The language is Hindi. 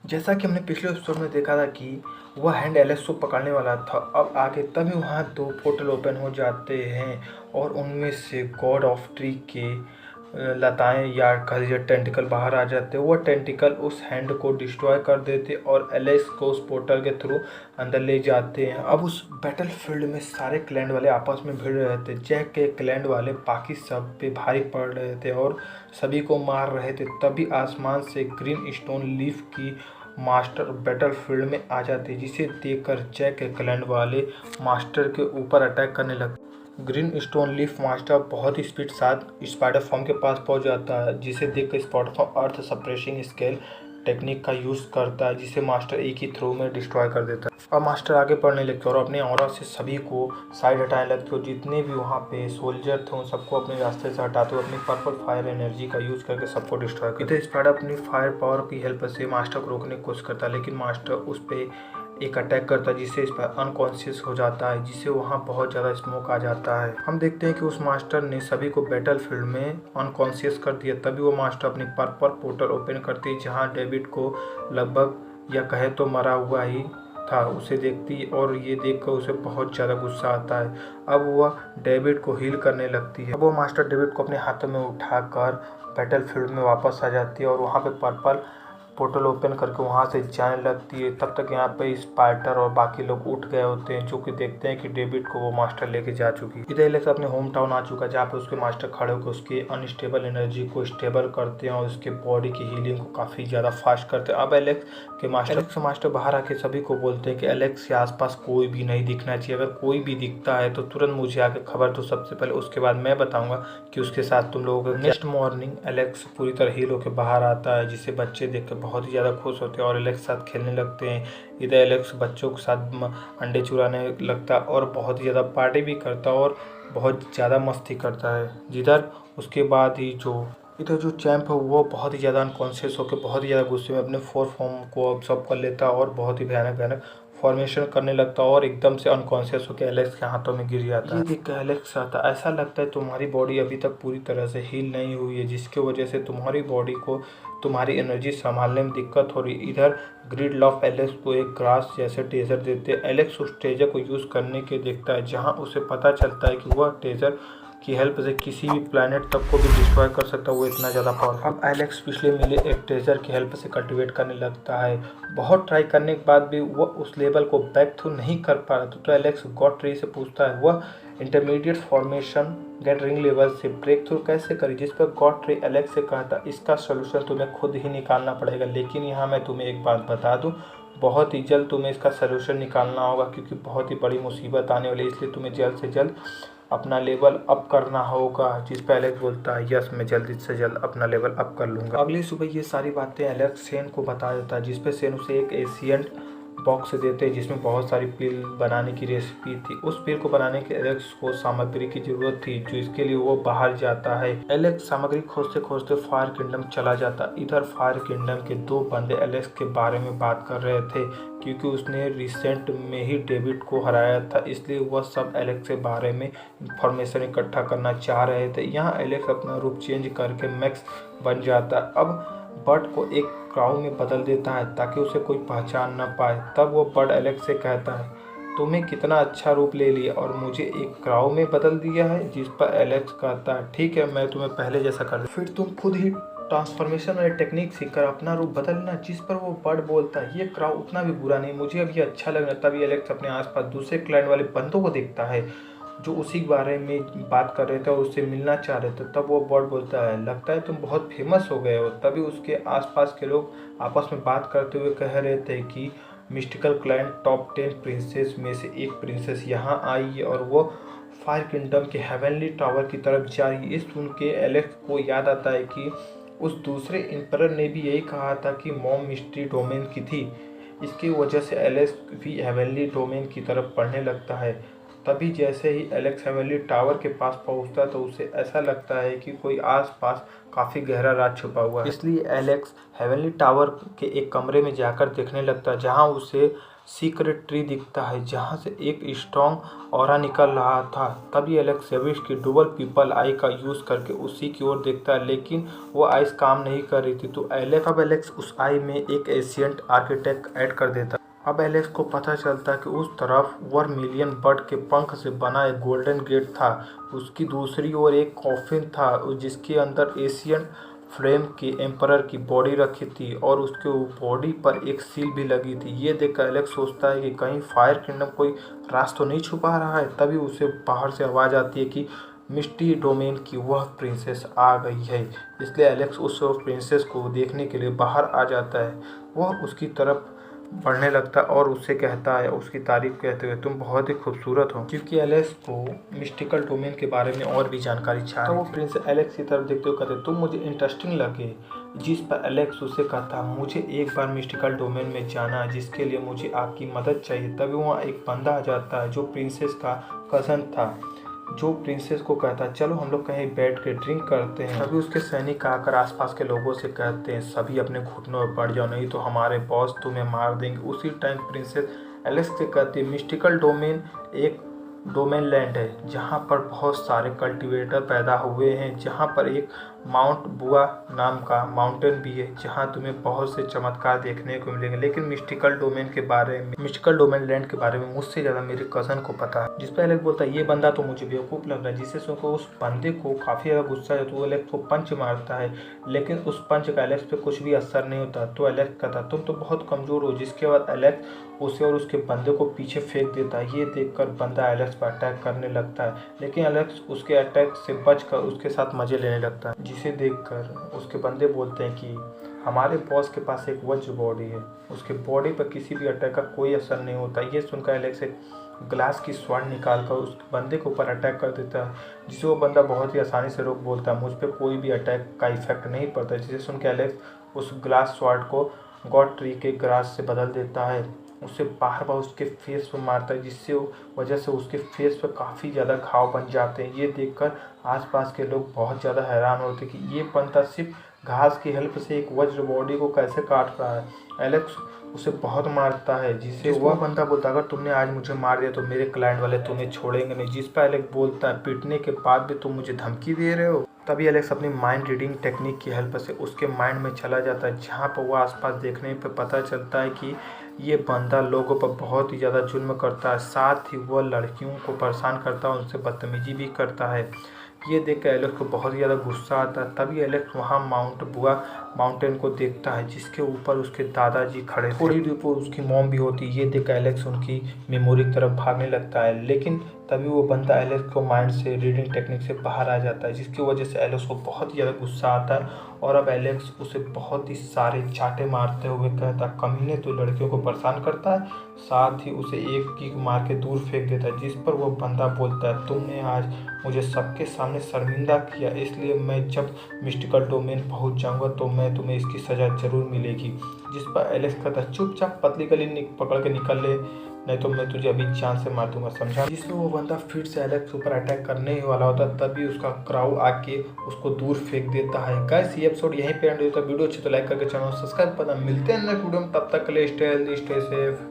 जैसा कि हमने पिछले एपिसोड में देखा था कि वह हैंड एलेक्स को पकड़ने वाला था। अब आगे तभी वहाँ दो पोर्टल ओपन हो जाते हैं और उनमें से गॉड ऑफ ट्री के लताएं या कह टेंटिकल बाहर आ जाते हैं। वह टेंटिकल उस हैंड को डिस्ट्रॉय कर देते और एलेक्स को उस पोर्टल के थ्रू अंदर ले जाते हैं। अब उस बैटल फील्ड में सारे क्लैन वाले आपस में भिड़ रहे थे। जैक के क्लैन वाले बाकी सब पे भारी पड़ रहे थे और सभी को मार रहे थे। तभी आसमान से ग्रीन स्टोन लीफ की मास्टर बैटल फील्ड में आ जाते, जिसे देखकर जैक के क्लैन वाले मास्टर के ऊपर अटैक करने लगते। ग्रीन स्टोन लीफ मास्टर बहुत ही स्पीड साथ स्पाइडर फॉर्म के पास पहुंच जाता है, जिसे देखकर स्पाइडर फॉर्म अर्थ सप्रेसिंग स्केल टेक्निक का यूज़ करता है, जिसे मास्टर एक ही थ्रो में डिस्ट्रॉय कर देता है। और मास्टर आगे बढ़ने लगते और अपने ऑरा से सभी को साइड हटाने लगते और जितने भी वहाँ पे सोल्जर थे उन सबको अपने रास्ते से हटाते हुए अपनी पर्पल फायर एनर्जी का यूज़ करके सबको डिस्ट्रॉय करते। इधर स्पाइडर अपनी फायर पावर की हेल्प से मास्टर को रोकने की कोशिश करता है, लेकिन मास्टर उस पर एक अटैक करता है जिससे इस पर अनकॉन्शियस हो जाता है, जिससे वहाँ बहुत ज़्यादा स्मोक आ जाता है। हम देखते हैं कि उस मास्टर ने सभी को बैटल फील्ड में अनकॉन्शियस कर दिया। तभी वो मास्टर अपनी पर्पल पोर्टल ओपन करती है, जहाँ डेविड को लगभग या कहे तो मरा हुआ ही था उसे देखती और ये देखकर उसे बहुत ज़्यादा गुस्सा आता है। अब वह डेविड को हील करने लगती है। अब वो मास्टर डेविड को अपने हाथों में उठाकर बैटल फील्ड में वापस आ जाती है और वहाँ पे पर्पल पोर्टल ओपन करके वहाँ से जाने लगती है। तब तक यहाँ पे स्पाइडर और बाकी लोग उठ गए होते हैं, जो कि देखते हैं कि डेविड को वो मास्टर लेके जा चुकी है। इधर एलेक्स अपने होम टाउन आ चुका है, जहाँ पे उसके मास्टर खड़े होकर उसके अनस्टेबल एनर्जी को स्टेबल करते हैं और उसके बॉडी की हीलिंग को काफ़ी ज़्यादा फास्ट करते हैं। अब एलेक्स के मास्टर बाहर आके सभी को बोलते हैं कि एलेक्स के आसपास कोई भी नहीं दिखना चाहिए। अगर कोई भी दिखता है तो तुरंत मुझे आके खबर दो सबसे पहले, उसके बाद मैं बताऊंगा कि उसके साथ तुम लोगों को। नेक्स्ट मॉर्निंग एलेक्स पूरी तरह हील होकर बाहर आता है, जिसे बच्चे देख कर बहुत ही ज़्यादा खुश होते हैं और एलेक्स के साथ खेलने लगते हैं। इधर एलेक्स बच्चों के साथ अंडे चुराने लगता और बहुत ही ज़्यादा पार्टी भी करता और बहुत ज़्यादा मस्ती करता है। जिधर उसके बाद ही इधर जो चैंप है वो बहुत ही ज़्यादा अनकॉन्शियस होकर बहुत ही ज़्यादा गुस्से में अपने फोर फॉर्म को ऑब्जर्व कर लेता और बहुत ही भयानक फॉर्मेशन करने लगता और एकदम से अनकॉन्शियस होकर एलेक्स के हाथों में गिर जाता है। ये देख कर एलेक्स आता, ऐसा लगता है तुम्हारी बॉडी अभी तक पूरी तरह से हील नहीं हुई है, जिसकी वजह से तुम्हारी बॉडी को तुम्हारी एनर्जी संभालने में दिक्कत हो रही। इधर ग्रिड लॉफ एलेक्स को एक ग्रास जैसे टेजर देते हैं। एलेक्स उस टेजर को यूज़ करने के देखता है, जहाँ उसे पता चलता है कि वह टेजर की हेल्प से किसी भी प्लैनेट तक को भी डिस्ट्रॉय कर सकता है, वो इतना ज़्यादा पावरफुल। अब एलेक्स पिछले मिले एक ट्रेजर की हेल्प से कल्टिवेट करने लगता है। बहुत ट्राई करने के बाद भी वह उस लेवल को बैक थ्रू नहीं कर पा रहा, तो एलेक्स गॉड ट्री से पूछता है वह इंटरमीडिएट फॉर्मेशन गैदरिंग लेवल से ब्रेक थ्रू कैसे करी, जिस पर गॉड ट्री एलेक्स से कहता इसका सोल्यूशन तुम्हें खुद ही निकालना पड़ेगा। लेकिन यहाँ मैं तुम्हें एक बात बता दूँ, बहुत ही जल्द तुम्हें इसका सलूशन निकालना होगा, क्योंकि बहुत ही बड़ी मुसीबत आने वाली है, इसलिए तुम्हें जल्द से जल्द अपना लेवल अप करना होगा। जिस पे एलेक्स बोलता है यस मैं जल्दी से जल्द अपना लेवल अप कर लूँगा। अगली सुबह ये सारी बातें एलेक्स सेन को बता देता है, जिस पे सेन उसे एक एशियंट बॉक्स देते हैं जिसमें बहुत सारी पिल बनाने की रेसिपी थी। उस पिल को बनाने के एलेक्स को सामग्री की जरूरत थी, जो इसके लिए वो बाहर जाता है। एलेक्स सामग्री खोजते खोजते फायर किंगडम चला जाता। इधर फायर किंगडम के दो बंदे एलेक्स के बारे में बात कर रहे थे, क्योंकि उसने रिसेंट में ही डेविड को हराया था, इसलिए वह सब एलेक्स के बारे में इंफॉर्मेशन इकट्ठा करना चाह रहे थे। यहाँ एलेक्स अपना रूप चेंज करके मैक्स बन जाता। अब बर्ड को एक क्राउ में बदल देता है ताकि उसे कोई पहचान न पाए। तब वो बर्ड एलेक्स से कहता है तुमने कितना अच्छा रूप ले लिया और मुझे एक क्राउ में बदल दिया है, जिस पर एलेक्स कहता है ठीक है मैं तुम्हें पहले जैसा कर दूँ, फिर तुम खुद ही ट्रांसफॉर्मेशन वाली टेक्निक सीखकर अपना रूप बदलना। जिस पर वो बर्ड बोलता है ये क्राउ उतना भी बुरा नहीं, मुझे अब ये अच्छा लग रहा। तभी एलेक्स अपने आसपास दूसरे क्लैन वाले बंदों को देखता है जो उसी बारे में बात कर रहे थे और उससे मिलना चाह रहे थे। तब वो बर्ड बोलता है लगता है तुम बहुत फेमस हो गए हो। तभी उसके आसपास के लोग आपस में बात करते हुए कह रहे थे कि मिस्टिकल क्लैन टॉप 10 प्रिंसेस में से एक प्रिंसेस यहाँ आई है और वो फायर किंगडम के हेवनली टावर की तरफ जा रही है। इस सुन के एलेक्स को याद आता है कि उस दूसरे एम्परर ने भी यही कहा था कि मॉम मिस्ट्री डोमेन की थी। इसकी वजह से एलेक्स भी हेवनली डोमेन की तरफ बढ़ने लगता है। तभी जैसे ही एलेक्स हेवनली टावर के पास पहुंचता है तो उसे ऐसा लगता है कि कोई आसपास काफ़ी गहरा राज छुपा हुआ है। इसलिए एलेक्स हेवनली टावर के एक कमरे में जाकर देखने लगता है, जहां उसे सीक्रेट ट्री दिखता है जहाँ से एक स्ट्रॉन्ग ऑरा निकल रहा था। तभी एलेक्स सेविश की डुअल पीपल आई का यूज़ करके उसी की ओर देखता है, लेकिन वो आइस काम नहीं कर रही थी। तो एलेक्स उस आई में एक एशियंट आर्किटेक्ट ऐड कर देता। अब एलेक्स को पता चलता है कि उस तरफ वर्मिलियन बर्ड के पंख से बना एक गोल्डन गेट था। उसकी दूसरी ओर एक कॉफिन था जिसके अंदर एशियन फ्लेम के एम्परर की बॉडी रखी थी और उसके बॉडी पर एक सील भी लगी थी। ये देखकर एलेक्स सोचता है कि कहीं फायर किंगडम कोई राज तो नहीं छुपा रहा है। तभी उसे बाहर से आवाज़ आती है कि मिस्टी डोमेन की वह प्रिंसेस आ गई है। इसलिए एलेक्स उस प्रिंसेस को देखने के लिए बाहर आ जाता है। वह उसकी तरफ बढ़ने लगता और उससे कहता है, उसकी तारीफ कहते हुए, तुम बहुत ही खूबसूरत हो। क्योंकि एलेक्स को मिस्टिकल डोमेन के बारे में और भी जानकारी चाहिए, तो वो प्रिंस एलेक्स की तरफ देखते हुए कहते, तुम मुझे इंटरेस्टिंग लगे। जिस पर एलेक्स उसे कहता, मुझे एक बार मिस्टिकल डोमेन में जाना है जिसके लिए मुझे आपकी मदद चाहिए। तभी वहाँ एक बंदा आ जाता है जो प्रिंसेस का कज़न था, जो प्रिंसेस को कहता है, चलो हम लोग कहीं बैठ के ड्रिंक करते हैं। तभी उसके सैनिक आकर आसपास के लोगों से कहते हैं, सभी अपने घुटनों में पड़ जाओ, नहीं तो हमारे बॉस तुम्हें मार देंगे। उसी टाइम प्रिंसेस एलेक्स से कहती है, मिस्टिकल डोमेन एक डोमेन लैंड है जहाँ पर बहुत सारे कल्टीवेटर पैदा हुए हैं, जहाँ पर एक माउंट बुआ नाम का माउंटेन भी है जहाँ तुम्हें बहुत से चमत्कार देखने को मिलेंगे। लेकिन मिस्टिकल डोमेन लैंड के बारे में मुझसे ज़्यादा मेरे कज़न को पता है। जिस पर एलेक्स बोलता है, ये बंदा तो मुझे बेवकूफ़ लग रहा है। जिससे सुनकर उस बंदे को काफ़ी ज़्यादा गुस्सा है, तो वो एलेक्स को पंच मारता है, लेकिन उस पंच का एलेक्स पे कुछ भी असर नहीं होता। तो एलेक्स कहता, तुम तो बहुत कमज़ोर हो। जिसके बाद एलेक्स उसे और उसके बंदे को पीछे फेंक देता है। ये देखकर बंदा एलेक्स पर अटैक करने लगता है, लेकिन एलेक्स उसके अटैक से बचकर उसके साथ मजे लेने लगता है। जिसे देखकर उसके बंदे बोलते हैं कि हमारे बॉस के पास एक वज्र बॉडी है, उसके बॉडी पर किसी भी अटैक का कोई असर नहीं होता। ये सुनकर एलेक्स एक ग्लास की स्वॉर्ड निकालकर उस बंदे के ऊपर अटैक कर देता है, जिसे वो बंदा बहुत ही आसानी से रोक बोलता है, मुझ पर कोई भी अटैक का इफेक्ट नहीं पड़ता। जिसे सुनकर एलेक्स उस ग्लास स्वॉर्ड को गॉड ट्री के ग्रास से बदल देता है, उसे बार बार उसके फेस पर मारता है, जिससे वजह से उसके फेस पर काफ़ी ज़्यादा घाव बन जाते हैं। ये देखकर आसपास के लोग बहुत ज़्यादा हैरान होते हैं कि ये बंदा सिर्फ घास की हेल्प से एक वज्र बॉडी को कैसे काट रहा है। एलेक्स उसे बहुत मारता है, जिसे वह बंदा बोलता है, अगर तुमने आज मुझे मार दिया तो मेरे क्लाइंट वाले तुम्हें छोड़ेंगे नहीं। जिस पर एलेक्स बोलता है, पीटने के बाद भी तुम मुझे धमकी दे रहे हो। तभी एलेक्स अपनी माइंड रीडिंग टेक्निक की हेल्प से उसके माइंड में चला जाता है, जहाँ पर वह आसपास देखने पर पता चलता है कि ये बंदा लोगों पर बहुत ही ज़्यादा जुल्म करता है, साथ ही वह लड़कियों को परेशान करता है, उनसे बदतमीजी भी करता है। ये देख कर एलेक्स को बहुत ही ज़्यादा गुस्सा आता है। तभी एलेक्स वहाँ माउंट बुआ माउंटेन को देखता है, जिसके ऊपर उसके दादाजी खड़े थे। थोड़ी दूर पर उसकी मॉम भी होती है। ये देख कर एलेक्स उनकी मेमोरी की तरफ भागने लगता है, लेकिन तभी वो बंदा एलेक्स को माइंड से रीडिंग टेक्निक से बाहर आ जाता है, जिसकी वजह से एलेक्स को बहुत ही ज़्यादा गुस्सा आता है। और अब एलेक्स उसे बहुत ही सारे चाटे मारते हुए कहता, कमीने तो लड़कियों को परेशान करता है, साथ ही उसे एक किक मार के दूर फेंक देता है। जिस पर वो बंदा बोलता है, तुमने आज मुझे सबके सामने शर्मिंदा किया, इसलिए मैं जब मिस्टिकल डोमेन पहुंच जाऊंगा तो मैं तुम्हें इसकी सज़ा जरूर मिलेगी। जिस पर एलेक्स कहता, चुपचाप पतली गली पकड़ के निकल ले, नहीं तो मैं तुझे अभी जान से मार दूंगा, समझा। जिसमें वो बंदा फिर से एलेक्स ऊपर अटैक करने ही वाला होता, तभी उसका क्राउड आके उसको दूर फेंक देता है। गाइस, ये एपिसोड यहीं पे एंड होता है। वीडियो अच्छी तो लाइक करके चैनल सब्सक्राइब करना। मिलते हैं नेक्स्ट वीडियो में, तब तक के लिए स्टे हेल्दी, स्टे सेफ।